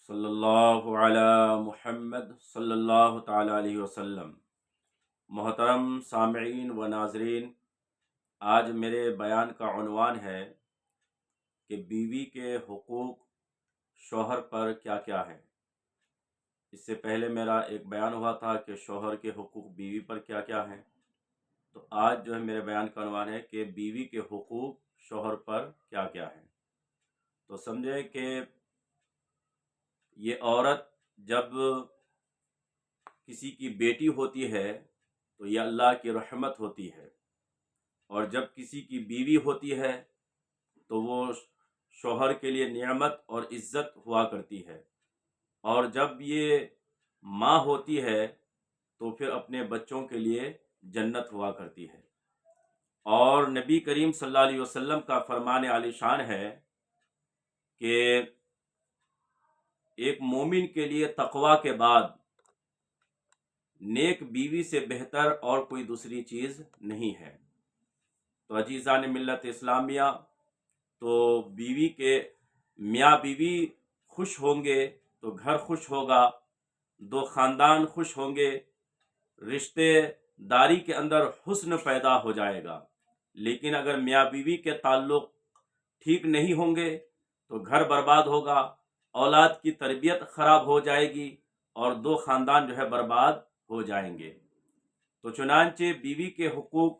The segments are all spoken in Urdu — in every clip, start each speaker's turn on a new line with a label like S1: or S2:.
S1: صلی اللہ علی محمد صلی اللہ تعالی علیہ وسلم۔ محترم سامعین و ناظرین، آج میرے بیان کا عنوان ہے کہ بیوی کے حقوق شوہر پر کیا کیا ہے۔ اس سے پہلے میرا ایک بیان ہوا تھا کہ شوہر کے حقوق بیوی پر کیا کیا ہیں، تو آج جو ہے میرے بیان کا عنوان ہے کہ بیوی کے حقوق شوہر پر کیا کیا ہیں۔ تو سمجھے کہ یہ عورت جب کسی کی بیٹی ہوتی ہے تو یہ اللہ کی رحمت ہوتی ہے، اور جب کسی کی بیوی ہوتی ہے تو وہ شوہر کے لیے نعمت اور عزت ہوا کرتی ہے، اور جب یہ ماں ہوتی ہے تو پھر اپنے بچوں کے لیے جنت ہوا کرتی ہے۔ اور نبی کریم صلی اللہ علیہ وسلم کا فرمان عالی شان ہے کہ ایک مومن کے لیے تقوی کے بعد نیک بیوی سے بہتر اور کوئی دوسری چیز نہیں ہے۔ تو عزیزان ملت اسلامیہ، تو بیوی کے میاں بیوی خوش ہوں گے تو گھر خوش ہوگا، دو خاندان خوش ہوں گے، رشتے داری کے اندر حسن پیدا ہو جائے گا۔ لیکن اگر میاں بیوی کے تعلق ٹھیک نہیں ہوں گے تو گھر برباد ہوگا، اولاد کی تربیت خراب ہو جائے گی، اور دو خاندان جو ہے برباد ہو جائیں گے۔ تو چنانچہ بیوی کے حقوق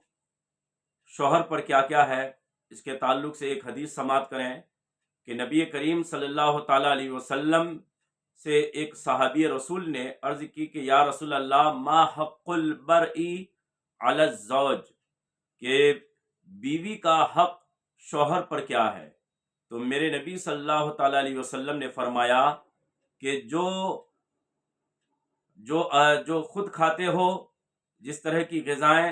S1: شوہر پر کیا کیا ہے، اس کے تعلق سے ایک حدیث سماعت کریں کہ نبی کریم صلی اللہ تعالی علیہ وسلم سے ایک صحابی رسول نے عرض کی کہ یا رسول اللہ، ما حق البرء علی الزوج، کہ بیوی کا حق شوہر پر کیا ہے؟ تو میرے نبی صلی اللہ تعالی علیہ وسلم نے فرمایا کہ جو خود کھاتے ہو، جس طرح کی غذائیں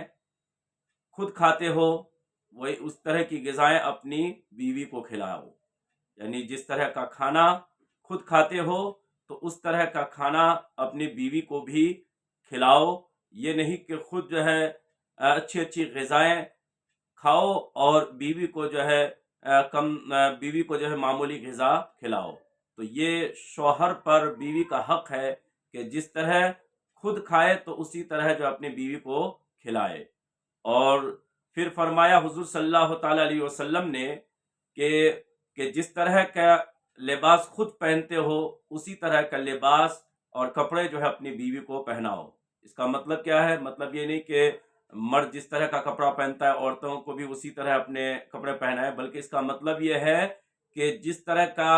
S1: خود کھاتے ہو، وہی اس طرح کی غذائیں اپنی بیوی کو کھلاؤ۔ یعنی جس طرح کا کھانا خود کھاتے ہو تو اس طرح کا کھانا اپنی بیوی کو بھی کھلاؤ۔ یہ نہیں کہ خود جو ہے اچھی اچھی غذائیں کھاؤ اور بیوی کو جو ہے معمولی غذا کھلاؤ۔ تو یہ شوہر پر بیوی کا حق ہے کہ جس طرح خود کھائے تو اسی طرح جو اپنی بیوی کو کھلائے۔ اور پھر فرمایا حضور صلی اللہ تعالی علیہ وسلم نے کہ جس طرح کا لباس خود پہنتے ہو اسی طرح کا لباس اور کپڑے جو ہے اپنی بیوی کو پہناؤ۔ اس کا مطلب کیا ہے؟ مطلب یہ نہیں کہ مرد جس طرح کا کپڑا پہنتا ہے عورتوں کو بھی اسی طرح اپنے کپڑے پہنائے، بلکہ اس کا مطلب یہ ہے کہ جس طرح کا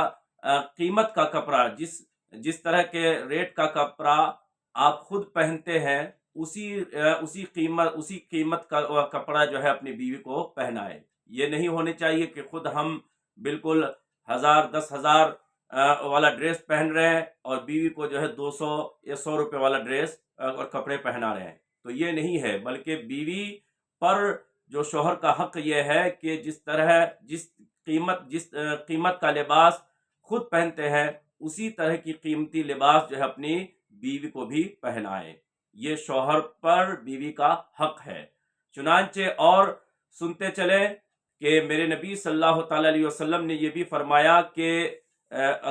S1: قیمت کا کپڑا، جس طرح کے ریٹ کا کپڑا آپ خود پہنتے ہیں، اسی قیمت کا کپڑا جو ہے اپنی بیوی کو پہنائے۔ یہ نہیں ہونے چاہیے کہ خود ہم بالکل 1000 والا ڈریس پہن رہے ہیں اور بیوی کو جو ہے 200 یا 100 روپے والا ڈریس اور کپڑے پہنا رہے ہیں، تو یہ نہیں ہے۔ بلکہ بیوی پر جو شوہر کا حق یہ ہے کہ جس قیمت کا لباس خود پہنتے ہیں اسی طرح کی قیمتی لباس جو ہے اپنی بیوی کو بھی پہنائے۔ یہ شوہر پر بیوی کا حق ہے۔ چنانچہ اور سنتے چلے کہ میرے نبی صلی اللہ تعالی علیہ وسلم نے یہ بھی فرمایا کہ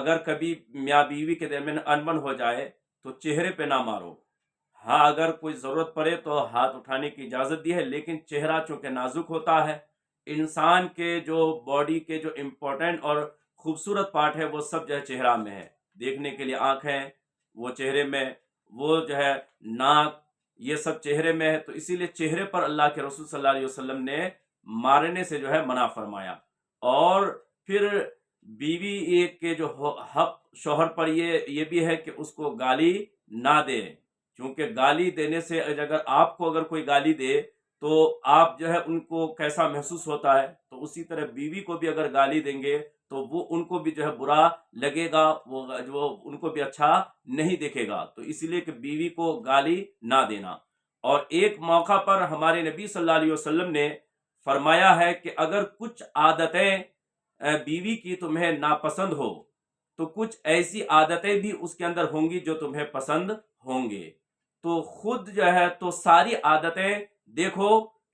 S1: اگر کبھی میاں بیوی کے درمیان انبن ہو جائے تو چہرے پہ نہ مارو۔ ہاں، اگر کوئی ضرورت پڑے تو ہاتھ اٹھانے کی اجازت دی ہے، لیکن چہرہ چونکہ نازک ہوتا ہے، انسان کے جو باڈی کے جو امپورٹنٹ اور خوبصورت پارٹ ہے وہ سب جو ہے چہرہ میں ہے۔ دیکھنے کے لیے آنکھیں وہ چہرے میں، وہ جو ہے ناک یہ سب چہرے میں ہے، تو اسی لیے چہرے پر اللہ کے رسول صلی اللہ علیہ وسلم نے مارنے سے جو ہے منع فرمایا۔ اور پھر بیوی کے جو حق شوہر پر یہ بھی ہے کہ اس کو گالی نہ دے، کیونکہ گالی دینے سے اگر کوئی گالی دے تو آپ جو ہے ان کو کیسا محسوس ہوتا ہے، تو اسی طرح بیوی کو بھی اگر گالی دیں گے تو وہ ان کو بھی جو ہے برا لگے گا، وہ ان کو بھی اچھا نہیں دیکھے گا۔ تو اس لیے کہ بیوی کو گالی نہ دینا۔ اور ایک موقع پر ہمارے نبی صلی اللہ علیہ وسلم نے فرمایا ہے کہ اگر کچھ عادتیں بیوی کی تمہیں ناپسند ہو تو کچھ ایسی عادتیں بھی اس کے اندر ہوں گی جو تمہیں پسند ہوں گے۔ تو خود جو ہے تو ساری عادتیں دیکھو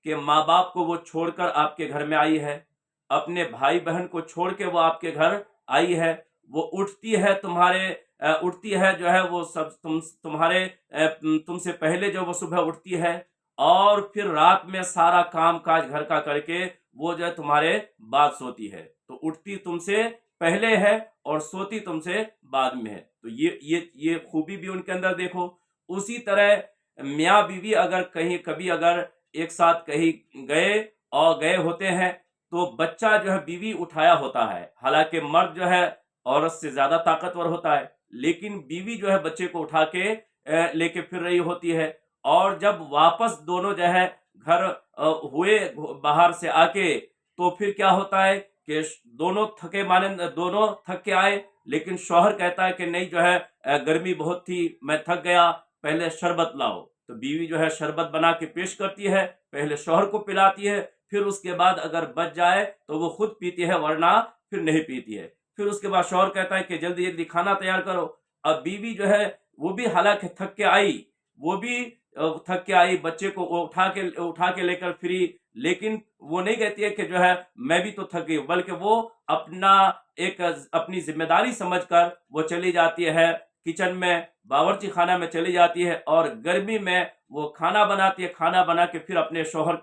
S1: کہ ماں باپ کو وہ چھوڑ کر آپ کے گھر میں آئی ہے، اپنے بھائی بہن کو چھوڑ کے وہ آپ کے گھر آئی ہے، وہ اٹھتی ہے اٹھتی ہے جو ہے وہ سب تم سے پہلے جو وہ صبح اٹھتی ہے، اور پھر رات میں سارا کام کاج گھر کا کر کے وہ جو ہے تمہارے بعد سوتی ہے، تو اٹھتی تم سے پہلے ہے اور سوتی تم سے بعد میں ہے۔ تو یہ خوبی بھی ان کے اندر دیکھو۔ اسی طرح میاں بیوی اگر کہیں کبھی اگر ایک ساتھ کہیں گئے ہوتے ہیں، تو بچہ جو ہے بیوی اٹھایا ہوتا ہے، حالانکہ مرد جو ہے عورت سے زیادہ طاقتور ہوتا ہے، لیکن بیوی جو ہے بچے کو اٹھا کے لے کے پھر رہی ہوتی ہے۔ اور جب واپس دونوں جو ہے گھر ہوئے باہر سے آ کے، تو پھر کیا ہوتا ہے کہ دونوں تھک کے آئے، لیکن شوہر کہتا ہے کہ نہیں جو ہے گرمی بہت تھی، میں تھک گیا، پہلے شربت لاؤ۔ تو بیوی جو ہے شربت بنا کے پیش کرتی ہے، پہلے شوہر کو پلاتی ہے، پھر اس کے بعد اگر بچ جائے تو وہ خود پیتی ہے، ورنہ پھر نہیں پیتی ہے۔ پھر اس کے بعد شوہر کہتا ہے کہ جلدی جلدی کھانا تیار کرو۔ اب بیوی جو ہے وہ بھی حالانکہ تھک کے آئی، بچے کو وہ اٹھا کے لے کر فری، لیکن وہ نہیں کہتی ہے کہ جو ہے میں بھی تو تھک گئی، بلکہ وہ اپنی ذمہ داری سمجھ کر وہ چلی جاتی ہے کچن میں، باورچی خانہ میں چلی جاتی ہے، اور گرمی میں وہ کھانا بناتی ہے، کھانا بنا کے پھر اپنے شوہر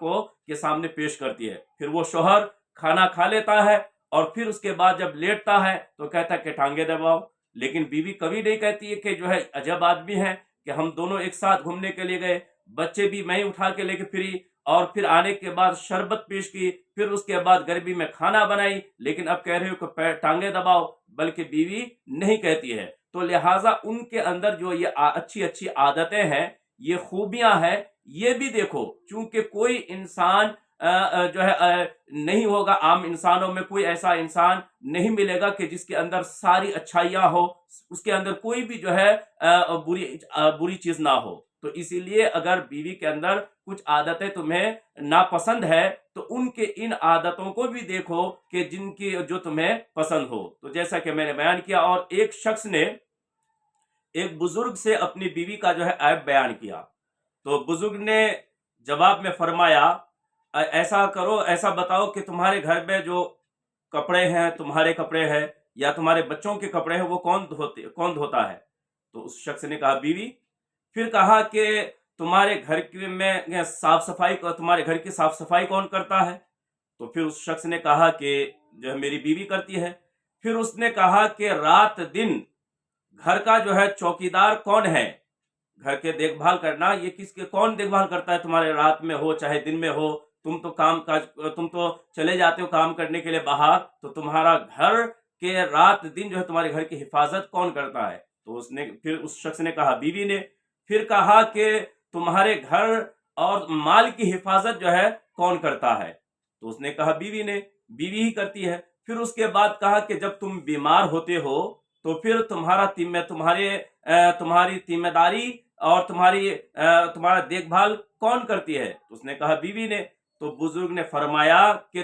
S1: کے سامنے پیش کرتی ہے۔ پھر وہ شوہر کھانا کھا لیتا ہے، اور پھر اس کے بعد جب لیٹتا ہے تو کہتا ہے کہ ٹانگیں دباؤ۔ لیکن بیوی کبھی نہیں کہتی ہے کہ جو ہے عجب آدمی ہے کہ ہم دونوں ایک ساتھ گھومنے کے لیے گئے، بچے بھی میں ہی اٹھا کے لے کے پھری، اور پھر آنے کے بعد شربت پیش کی، پھر اس کے بعد گرمی میں کھانا بنائی، لیکن اب کہہ رہے ہو کہ ٹانگیں دباؤ، بلکہ بیوی نہیں کہتی ہے۔ تو لہٰذا ان کے اندر جو یہ اچھی اچھی عادتیں ہیں، یہ خوبیاں ہیں، یہ بھی دیکھو، چونکہ کوئی انسان جو ہے نہیں ہوگا، عام انسانوں میں کوئی ایسا انسان نہیں ملے گا کہ جس کے اندر ساری اچھائیاں ہو، اس کے اندر کوئی بھی جو ہے بری چیز نہ ہو۔ تو اسی لیے اگر بیوی کے اندر کچھ عادتیں تمہیں ناپسند ہے، تو ان عادتوں کو بھی دیکھو کہ جو تمہیں پسند ہو۔ تو جیسا کہ میں نے بیان کیا، اور ایک شخص نے ایک بزرگ سے اپنی بیوی کا جو ہے عیب بیان کیا، تو بزرگ نے جواب میں فرمایا، ایسا کرو، ایسا بتاؤ کہ تمہارے گھر میں جو کپڑے ہیں، تمہارے کپڑے ہیں یا تمہارے بچوں کے کپڑے ہیں، وہ کون دھوتا ہے؟ تو اس شخص نے کہا بیوی۔ پھر کہا کہ تمہارے گھر تمہارے گھر کی صاف صفائی کون کرتا ہے؟ تو پھر اس شخص نے کہا کہ جو ہے میری بیوی کرتی ہے۔ پھر اس نے کہا کہ رات دن گھر کا جو ہے چوکیدار کون ہے؟ گھر کے دیکھ بھال کرنا، یہ کون دیکھ بھال کرتا ہے تمہارے، رات میں ہو چاہے دن میں ہو؟ تم تو چلے جاتے ہو کام کرنے کے لیے باہر، تو تمہارا گھر کے رات دن جو ہے تمہارے گھر کی حفاظت کون کرتا ہے؟ تو پھر اس شخص نے کہا بیوی نے۔ پھر کہا کہ تمہارے گھر اور مال کی حفاظت جو ہے کون کرتا ہے؟ تو اس نے کہا بیوی ہی کرتی ہے۔ پھر اس کے بعد کہا کہ جب تم بیمار ہوتے ہو تو پھر تمہاری ذمہ داری اور تمہارا دیکھ بھال کون کرتی ہے؟ اس نے کہا بیوی نے۔ تو بزرگ نے فرمایا کہ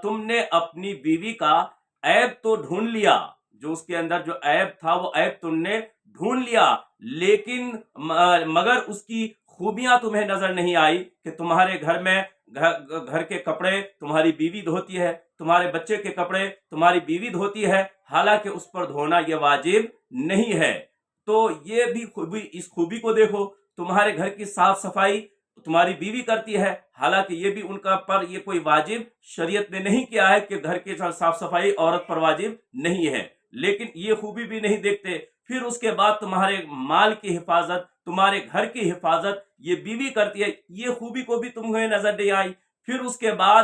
S1: تم نے اپنی بیوی کا عیب تو ڈھونڈ لیا، جو اس کے اندر جو عیب تھا وہ عیب تم نے ڈھونڈ لیا، لیکن مگر اس کی خوبیاں تمہیں نظر نہیں آئی کہ تمہارے گھر میں گھر کے کپڑے تمہاری بیوی دھوتی ہے، تمہارے بچے کے کپڑے تمہاری بیوی دھوتی ہے، حالانکہ اس پر دھونا یہ واجب نہیں ہے۔ تو یہ بھی اس خوبی کو دیکھو، تمہارے گھر کی صاف صفائی تمہاری بیوی کرتی ہے، حالانکہ یہ بھی ان کا پر یہ کوئی واجب شریعت نے نہیں کیا ہے کہ گھر کی صاف صفائی عورت پر واجب نہیں ہے، لیکن یہ خوبی بھی نہیں دیکھتے۔ پھر اس کے بعد تمہارے مال کی حفاظت، تمہارے گھر کی حفاظت یہ بیوی کرتی ہے، یہ خوبی کو بھی تمہیں نظر نہیں آئی۔ پھر اس کے بعد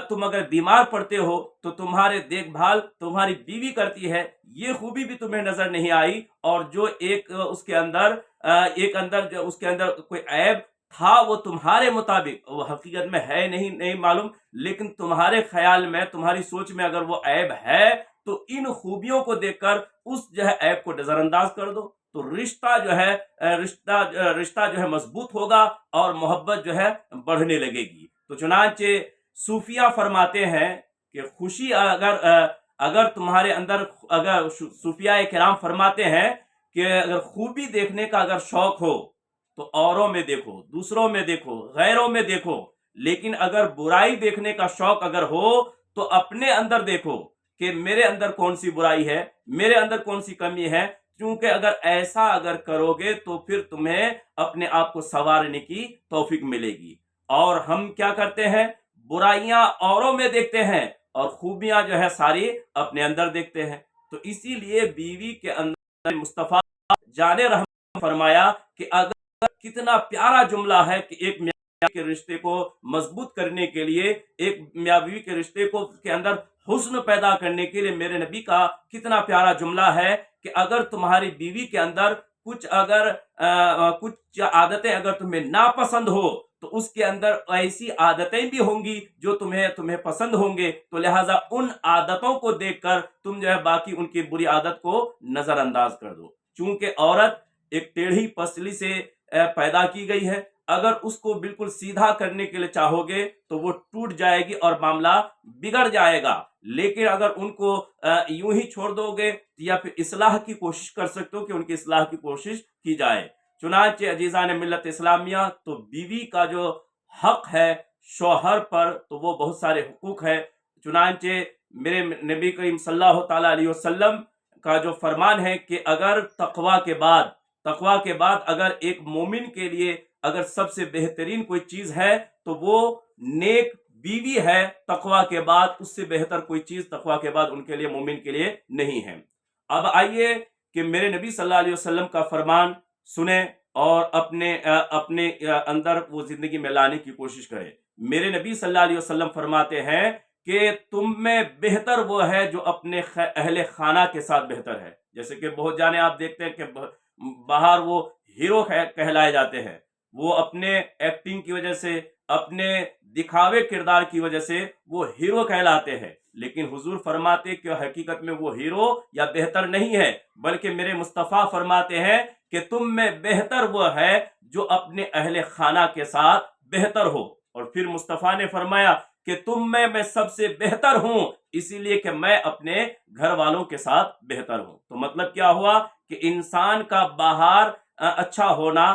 S1: تم اگر بیمار پڑتے ہو تو تمہارے دیکھ بھال تمہاری بیوی کرتی ہے، یہ خوبی بھی تمہیں نظر نہیں آئی۔ اور جو اس کے اندر کوئی عیب تھا، وہ تمہارے مطابق وہ حقیقت میں ہے نہیں معلوم، لیکن تمہارے خیال میں، تمہاری سوچ میں اگر وہ عیب ہے تو ان خوبیوں کو دیکھ کر اس جو ہے عیب کو نظر انداز کر دو، تو رشتہ جو ہے مضبوط ہوگا اور محبت جو ہے بڑھنے لگے گی۔ تو چنانچہ صوفیہ فرماتے ہیں کہ خوشی اگر تمہارے اندر، اگر صوفیہ کرام فرماتے ہیں کہ اگر خوبی دیکھنے کا اگر شوق ہو تو اوروں میں دیکھو، دوسروں میں دیکھو، غیروں میں دیکھو، لیکن اگر برائی دیکھنے کا شوق اگر ہو تو اپنے اندر دیکھو کہ میرے اندر کون سی برائی ہے، میرے اندر کون سی کمی ہے، کیونکہ اگر ایسا کرو گے تو پھر تمہیں اپنے آپ کو سنوارنے کی توفیق ملے گی۔ اور ہم کیا کرتے ہیں، برائیاں اوروں میں دیکھتے ہیں اور خوبیاں جو ہے ساری اپنے اندر دیکھتے ہیں۔ تو اسی لیے بیوی کے اندر مصطفیٰ جان رحمت فرمایا کہ اگر کتنا پیارا جملہ ہے کہ ایک میاں کے رشتے کو مضبوط کرنے کے لیے، ایک میاں بیوی کے رشتے کو کے اندر حسن پیدا کرنے کے لیے میرے نبی کا کتنا پیارا جملہ ہے کہ اگر تمہاری بیوی کے اندر کچھ عادتیں اگر تمہیں ناپسند ہو تو اس کے اندر ایسی عادتیں بھی ہوں گی جو تمہیں پسند ہوں گے، تو لہٰذا ان عادتوں کو دیکھ کر تم جو ہے باقی ان کی بری عادت کو نظر انداز کر دو۔ چونکہ عورت ایک ٹیڑھی پسلی سے پیدا کی گئی ہے، اگر اس کو بالکل سیدھا کرنے کے لیے چاہو گے تو وہ ٹوٹ جائے گی اور معاملہ بگڑ جائے گا، لیکن اگر ان کو یوں ہی چھوڑ دو گے یا پھر اصلاح کی کوشش کر سکتے ہو کہ ان کی اصلاح کی کوشش کی جائے۔ چنانچہ عزیزان ملت اسلامیہ، تو بیوی کا جو حق ہے شوہر پر تو وہ بہت سارے حقوق ہے۔ چنانچہ میرے نبی کریم صلی اللہ تعالی علیہ وسلم کا جو فرمان ہے کہ اگر تقوی کے بعد اگر ایک مومن کے لیے اگر سب سے بہترین کوئی چیز ہے تو وہ نیک بیوی ہے، تقوی کے بعد اس سے بہتر کوئی چیز تقوی کے بعد ان کے لیے مومن کے لیے نہیں ہے۔ اب آئیے کہ میرے نبی صلی اللہ علیہ وسلم کا فرمان سنیں اور اپنے اندر وہ زندگی میں لانے کی کوشش کریں۔ میرے نبی صلی اللہ علیہ وسلم فرماتے ہیں کہ تم میں بہتر وہ ہے جو اپنے اہل خانہ کے ساتھ بہتر ہے۔ جیسے کہ بہت جانے آپ دیکھتے ہیں کہ باہر وہ ہیرو کہلائے جاتے ہیں، وہ اپنے ایکٹنگ کی وجہ سے، اپنے دکھاوے کردار کی وجہ سے وہ ہیرو کہلاتے ہیں، لیکن حضور فرماتے کہ حقیقت میں وہ ہیرو یا بہتر نہیں ہے، بلکہ میرے مصطفیٰ فرماتے ہیں کہ تم میں بہتر وہ ہے جو اپنے اہل خانہ کے ساتھ بہتر ہو۔ اور پھر مصطفیٰ نے فرمایا کہ تم میں سب سے بہتر ہوں، اسی لیے کہ میں اپنے گھر والوں کے ساتھ بہتر ہوں۔ تو مطلب کیا ہوا کہ انسان کا باہر اچھا ہونا،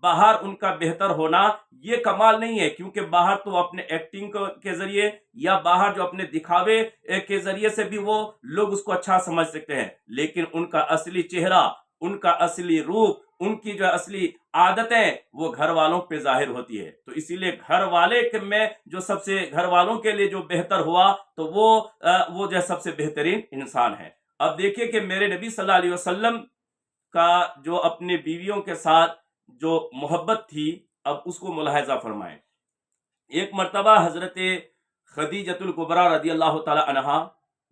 S1: باہر ان کا بہتر ہونا یہ کمال نہیں ہے، کیونکہ باہر تو اپنے ایکٹنگ کے ذریعے یا باہر جو اپنے دکھاوے کے ذریعے سے بھی وہ لوگ اس کو اچھا سمجھ سکتے ہیں، لیکن ان کا اصلی چہرہ، ان کا اصلی روپ، ان کی جو اصلی عادتیں وہ گھر والوں پہ ظاہر ہوتی ہے۔ تو اسی لیے گھر والے میں جو سب سے گھر والوں کے لیے جو بہتر ہوا تو وہ جو سب سے بہترین انسان ہے۔ اب دیکھیے کہ میرے نبی صلی اللہ علیہ وسلم کا جو اپنے بیویوں کے ساتھ جو محبت تھی، اب اس کو ملاحظہ فرمائیں۔ ایک مرتبہ حضرت خدیجۃ الکبریٰ رضی اللہ تعالی عنہا،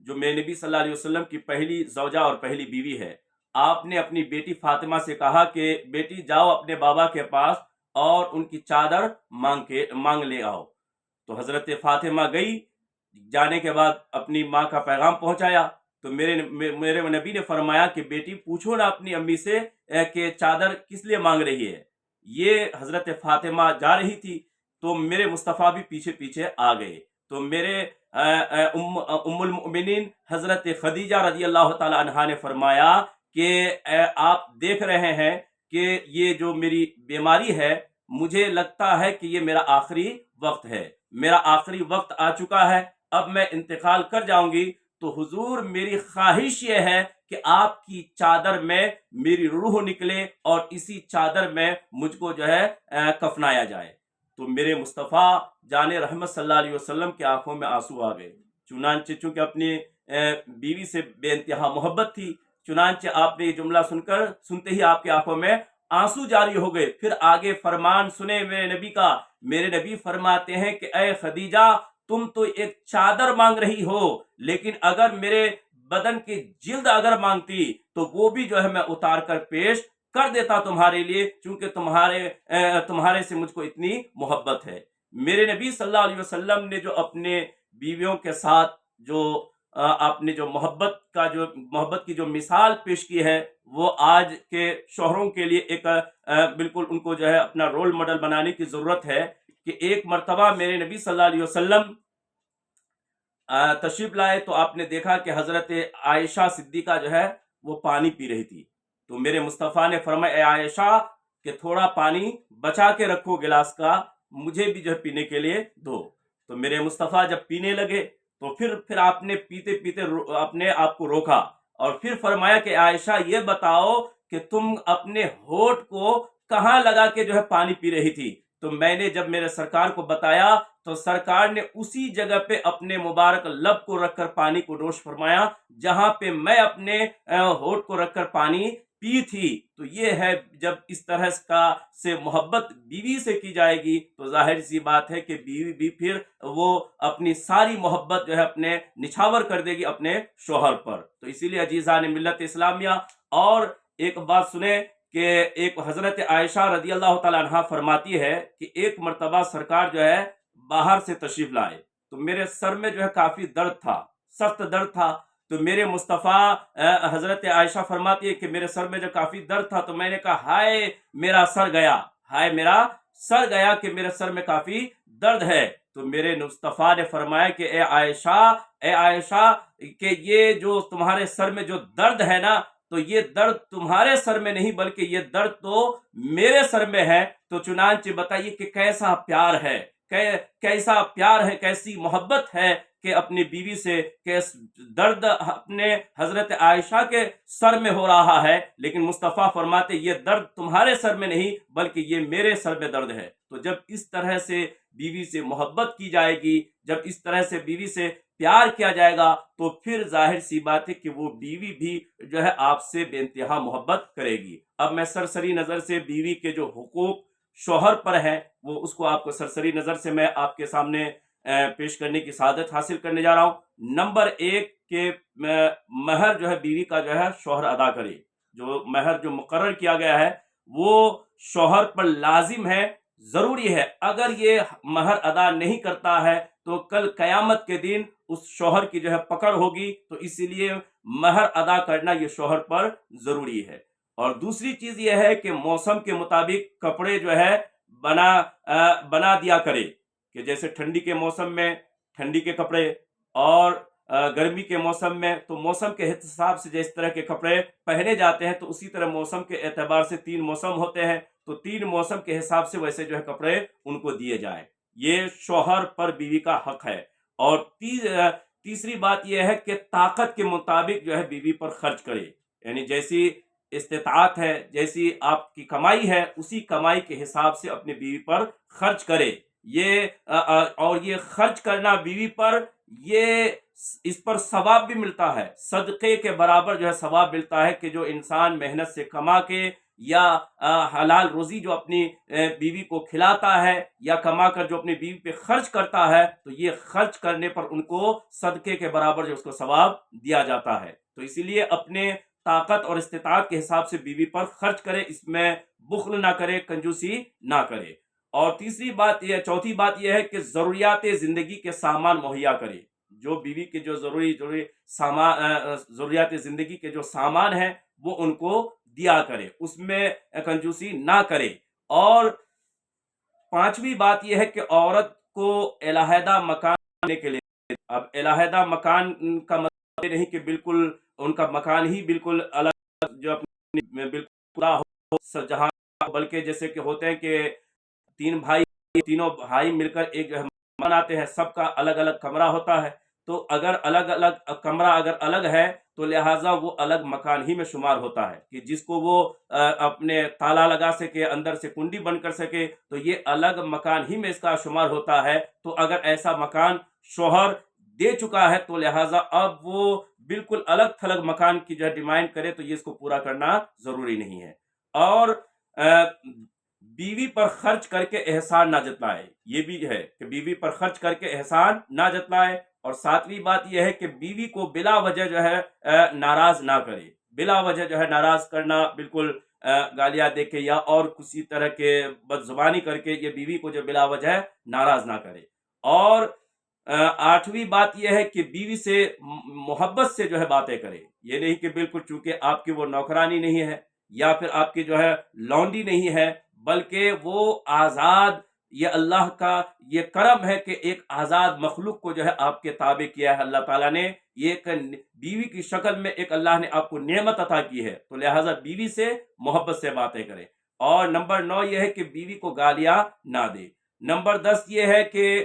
S1: جو میرے نبی صلی اللہ علیہ وسلم کی پہلی زوجہ اور پہلی بیوی ہے، آپ نے اپنی بیٹی فاطمہ سے کہا کہ بیٹی جاؤ اپنے بابا کے پاس اور ان کی چادر مانگ لے آؤ۔ تو حضرت فاطمہ گئی، جانے کے بعد اپنی ماں کا پیغام پہنچایا، تو میرے نبی نے فرمایا کہ بیٹی پوچھو نا اپنی امی سے کہ چادر کس لیے مانگ رہی ہے۔ یہ حضرت فاطمہ جا رہی تھی تو میرے مصطفیٰ بھی پیچھے پیچھے آ گئے، تو میرے ام المؤمنین حضرت خدیجہ رضی اللہ تعالی عنہا نے فرمایا کہ آپ دیکھ رہے ہیں کہ یہ جو میری بیماری ہے، مجھے لگتا ہے کہ یہ میرا آخری وقت ہے، میرا آخری وقت آ چکا ہے، اب میں انتقال کر جاؤں گی، تو حضور میری خواہش یہ ہے کہ آپ کی چادر میں میری روح نکلے اور اسی چادر میں مجھ کو جو ہے کفنایا جائے۔ تو میرے مصطفیٰ جان رحمت صلی اللہ علیہ وسلم کی آنکھوں میں آنسو آ گئے، چنانچہ چونکہ اپنی بیوی سے بے انتہا محبت تھی، چنانچہ آپ نے یہ جملہ سنتے ہی آپ کی آنکھوں میں آنسو جاری ہو گئے۔ پھر آگے فرمان سنے میرے نبی کا، میرے نبی فرماتے ہیں کہ اے خدیجہ، تم تو ایک چادر مانگ رہی ہو، لیکن اگر میرے بدن کی جلد اگر مانگتی تو وہ بھی جو ہے میں اتار کر پیش کر دیتا تمہارے لیے، چونکہ تمہارے سے مجھ کو اتنی محبت ہے۔ میرے نبی صلی اللہ علیہ وسلم نے جو اپنے بیویوں کے ساتھ جو آپ نے جو محبت کی جو مثال پیش کی ہے، وہ آج کے شوہروں کے لیے ایک بالکل ان کو جو ہے اپنا رول ماڈل بنانے کی ضرورت ہے۔ کہ ایک مرتبہ میرے نبی صلی اللہ علیہ وسلم تشریف لائے تو آپ نے دیکھا کہ حضرت عائشہ صدیقہ جو ہے وہ پانی پی رہی تھی، تو میرے مصطفیٰ نے فرمایا اے عائشہ کہ تھوڑا پانی بچا کے رکھو گلاس کا، مجھے بھی جو ہے پینے کے لیے دو۔ تو میرے مصطفیٰ جب پینے لگے تو پھر آپ نے پیتے پیتے اپنے آپ کو روکا اور پھر فرمایا کہ عائشہ یہ بتاؤ کہ تم اپنے ہونٹ کو کہاں لگا کے جو ہے پانی پی رہی تھی؟ تو میں نے جب میرے سرکار کو بتایا تو سرکار نے اسی جگہ پہ اپنے مبارک لب کو رکھ کر پانی کو نوش فرمایا جہاں پہ میں اپنے ہونٹ کو رکھ کر پانی پی تھی۔ تو یہ ہے جب اس طرح کا سے محبت بیوی سے کی جائے گی تو ظاہر سی بات ہے کہ بیوی بھی پھر وہ اپنی ساری محبت جو ہے اپنے نچھاور کر دے گی اپنے شوہر پر۔ تو اسی لیے عزیزان ملت اسلامیہ، اور ایک بات سنیں کہ ایک حضرت عائشہ رضی اللہ تعالی عنہ فرماتی ہے کہ ایک مرتبہ سرکار جو ہے باہر سے تشریف لائے تو میرے سر میں جو ہے کافی درد تھا، سخت درد تھا۔ تو میرے مصطفیٰ حضرت عائشہ فرماتی ہے کہ میرے سر میں جب کافی درد تھا تو میں نے کہا ہائے میرا سر گیا، ہائے میرا سر گیا کہ میرے سر میں کافی درد ہے۔ تو میرے مصطفیٰ نے فرمایا کہ اے عائشہ کہ یہ جو تمہارے سر میں جو درد ہے نا، تو یہ درد تمہارے سر میں نہیں بلکہ یہ درد تو میرے سر میں ہے۔ تو چنانچہ بتائیے کہ کیسا پیار ہے، کیسا پیار ہے، کیسی محبت ہے کہ اپنی بیوی سے کہ درد اپنے حضرت عائشہ کے سر میں ہو رہا ہے لیکن مصطفیٰ فرماتے یہ درد تمہارے سر میں نہیں بلکہ یہ میرے سر میں درد ہے۔ تو جب اس طرح سے بیوی سے محبت کی جائے گی، جب اس طرح سے بیوی سے پیار کیا جائے گا تو پھر ظاہر سی بات ہے کہ وہ بیوی بھی جو ہے آپ سے بے انتہا محبت کرے گی۔ اب میں سرسری نظر سے بیوی کے جو حقوق شوہر پر ہیں وہ اس کو آپ کو سرسری نظر سے میں آپ کے سامنے پیش کرنے کی سعادت حاصل کرنے جا رہا ہوں۔ نمبر 1 کہ مہر جو ہے بیوی کا جو ہے شوہر ادا کرے۔ جو مہر جو مقرر کیا گیا ہے وہ شوہر پر لازم ہے، ضروری ہے۔ اگر یہ مہر ادا نہیں کرتا ہے تو کل قیامت کے دن اس شوہر کی جو ہے پکڑ ہوگی، تو اسی لیے مہر ادا کرنا یہ شوہر پر ضروری ہے۔ اور دوسری چیز یہ ہے کہ موسم کے مطابق کپڑے جو ہے بنا دیا کرے، کہ جیسے ٹھنڈی کے موسم میں ٹھنڈی کے کپڑے اور گرمی کے موسم میں تو موسم کے حساب سے جس طرح کے کپڑے پہنے جاتے ہیں تو اسی طرح موسم کے اعتبار سے 3 موسم ہوتے ہیں، تو 3 موسم کے حساب سے ویسے جو ہے کپڑے ان کو دیے جائیں۔ یہ شوہر پر بیوی کا حق ہے۔ اور تیسری بات یہ ہے کہ طاقت کے مطابق جو ہے بیوی پر خرچ کرے، یعنی جیسی استطاعت ہے، جیسی آپ کی کمائی ہے اسی کمائی کے حساب سے اپنی بیوی پر خرچ کرے۔ اور یہ خرچ کرنا بیوی پر، یہ اس پر ثواب بھی ملتا ہے، صدقے کے برابر جو ہے ثواب ملتا ہے کہ جو انسان محنت سے کما کے یا حلال روزی جو اپنی بیوی کو کھلاتا ہے یا کما کر جو اپنی بیوی پہ خرچ کرتا ہے تو یہ خرچ کرنے پر ان کو صدقے کے برابر جو اس کو ثواب دیا جاتا ہے۔ تو اسی لیے اپنے طاقت اور استطاعت کے حساب سے بیوی پر خرچ کرے، اس میں بخل نہ کرے، کنجوسی نہ کرے۔ اور چوتھی بات یہ ہے کہ ضروریات زندگی کے سامان مہیا کرے۔ جو بیوی کے جو ضروریات زندگی کے جو سامان ہیں وہ ان کو دیا کرے، اس میں کنجوسی نہ کرے۔ اور 5ویں بات یہ ہے کہ عورت کو علیحدہ مکان دینے کے لیے، اب علیحدہ مکان کا مطلب نہیں کہ بالکل ان کا مکان ہی بالکل الگ جو اپنی بالکل خدا ہو جہاں، بلکہ جیسے کہ ہوتے ہیں کہ تینوں بھائی مل کر ایک جو ہے بناتے ہیں، سب کا الگ الگ کمرہ ہوتا ہے، تو اگر کمرہ اگر الگ ہے تو لہٰذا وہ الگ مکان ہی میں شمار ہوتا ہے کہ جس کو وہ اپنے تالا لگا سکے، اندر سے کنڈی بند کر سکے، تو یہ الگ مکان ہی میں اس کا شمار ہوتا ہے۔ تو اگر ایسا مکان شوہر دے چکا ہے تو لہٰذا اب وہ بالکل الگ تھلگ مکان کی جو ہے ڈیمانڈ کرے تو یہ اس کو پورا کرنا ضروری نہیں ہے۔ اور بیوی پر خرچ کر کے احسان نہ جتلائے، یہ بھی ہے کہ بیوی پر خرچ کر کے احسان نہ جتلائے۔ اور 7ویں بات یہ ہے کہ بیوی کو بلا وجہ جو ہے ناراض نہ کرے، بلا وجہ جو ہے ناراض کرنا، بالکل گالیاں دے کے یا اور کسی طرح کے بد زبانی کر کے یہ بیوی کو جو بلا وجہ ناراض نہ کرے۔ اور 8ویں بات یہ ہے کہ بیوی سے محبت سے جو ہے باتیں کرے، یہ نہیں کہ بالکل چونکہ آپ کی وہ نوکرانی نہیں ہے یا پھر آپ کی جو ہے لونڈی نہیں ہے، بلکہ وہ آزاد، یہ اللہ کا یہ کرم ہے کہ ایک آزاد مخلوق کو جو ہے آپ کے تابع کیا ہے اللہ تعالیٰ نے، یہ ایک بیوی کی شکل میں ایک اللہ نے آپ کو نعمت عطا کی ہے، تو لہٰذا بیوی سے محبت سے باتیں کرے۔ اور نمبر 9 یہ ہے کہ بیوی کو گالیاں نہ دے۔ نمبر 10 یہ ہے کہ